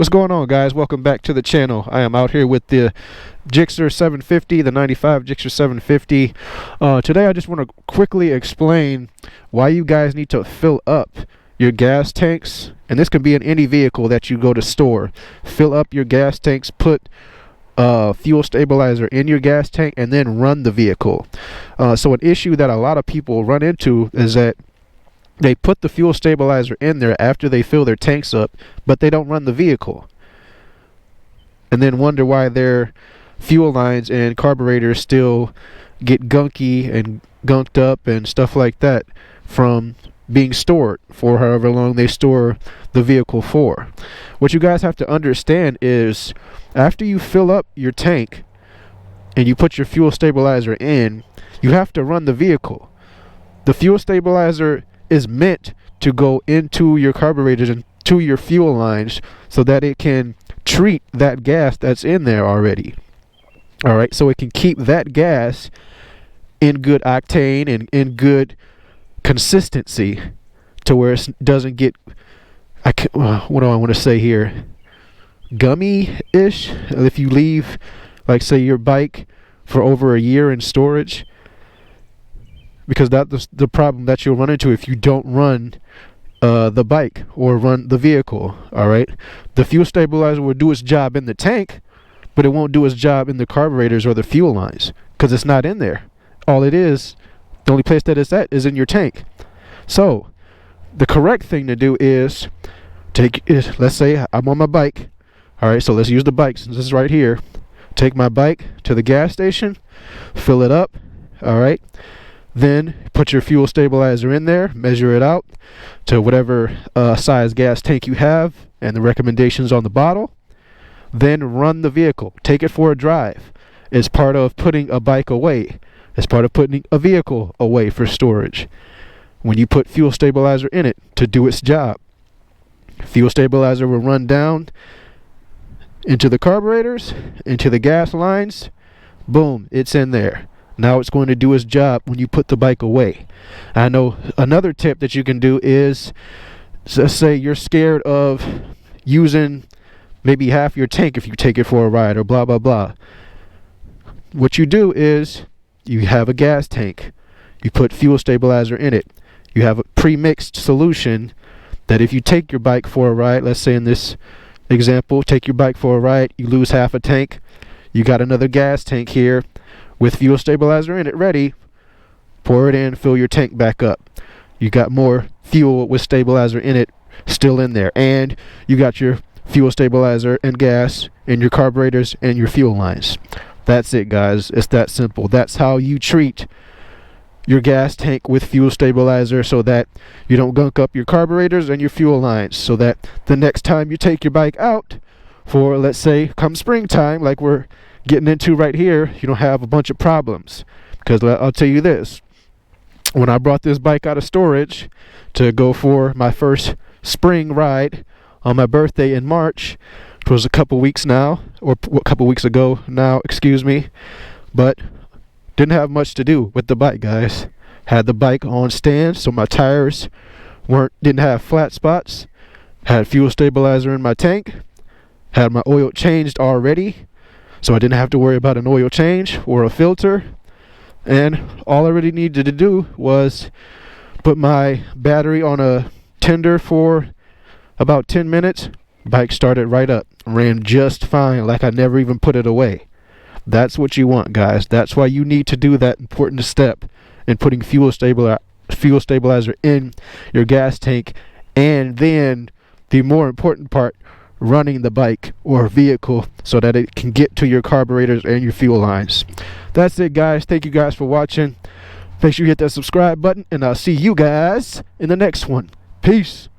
What's going on, guys? Welcome back to the channel. I am out here with the Gixxer 750, the 95 Gixxer 750. Today I just want to quickly explain why you guys need to fill up your gas tanks, and this can be in any vehicle that you go to store. Fill up your gas tanks, put fuel stabilizer in your gas tank, and then run the vehicle. So an issue that a lot of people run into is that they put the fuel stabilizer in there after they fill their tanks up, but they don't run the vehicle, and then wonder why their fuel lines and carburetors still get gunky and gunked up and stuff like that from being stored for however long they store the vehicle for. What you guys have to understand is, after you fill up your tank and you put your fuel stabilizer in, you have to run the vehicle. The fuel stabilizer is meant to go into your carburetors and to your fuel lines so that it can treat that gas that's in there already. Alright, so it can keep that gas in good octane and in good consistency to where it doesn't get, what do I want to say here, gummy-ish. If you leave, like, say, your bike for over a year in storage, because that's the problem that you'll run into if you don't run the bike or run the vehicle. All right, the fuel stabilizer will do its job in the tank, but it won't do its job in the carburetors or the fuel lines because it's not in there. All it is, the only place that it's at is in your tank. So the correct thing to do is let's say I'm on my bike. All right, so let's use the bike since this is right here. Take my bike to the gas station, fill it up. All right, then put your fuel stabilizer in there, measure it out to whatever size gas tank you have and the recommendations on the bottle. Then run the vehicle. Take it for a drive. It's part of putting a bike away. It's part of putting a vehicle away for storage. When you put fuel stabilizer in it to do its job, fuel stabilizer will run down into the carburetors, into the gas lines. Boom, it's in there. Now it's going to do its job when you put the bike away. I know another tip that you can do is, let's say you're scared of using maybe half your tank if you take it for a ride or blah blah blah. What you do is you have a gas tank, you put fuel stabilizer in it, you have a pre-mixed solution that if you take your bike for a ride, let's say in this example, take your bike for a ride, you lose half a tank, you got another gas tank here with fuel stabilizer in it ready. Pour it in, fill your tank back up. You got more fuel with stabilizer in it still in there, and you got your fuel stabilizer and gas and your carburetors and your fuel lines. That's it, guys. It's that simple. That's how you treat your gas tank with fuel stabilizer, so that you don't gunk up your carburetors and your fuel lines, so that the next time you take your bike out for, let's say, come springtime, like we're getting into right here, you don't have a bunch of problems. Because I'll tell you this, when I brought this bike out of storage to go for my first spring ride on my birthday in March, it was a couple weeks now, or a couple weeks ago now, excuse me, but didn't have much to do with the bike, guys. Had the bike on stand, so my tires didn't have flat spots, had fuel stabilizer in my tank, had my oil changed already, so I didn't have to worry about an oil change or a filter. And all I really needed to do was put my battery on a tender for about 10 minutes. Bike started right up, ran just fine, like I never even put it away. That's what you want, guys. That's why you need to do that important step in putting fuel stabilizer in your gas tank, and then the more important part, running the bike or vehicle so that it can get to your carburetors and your fuel lines. That's it, guys. Thank you guys for watching. Make sure you hit that subscribe button, and I'll see you guys in the next one. Peace.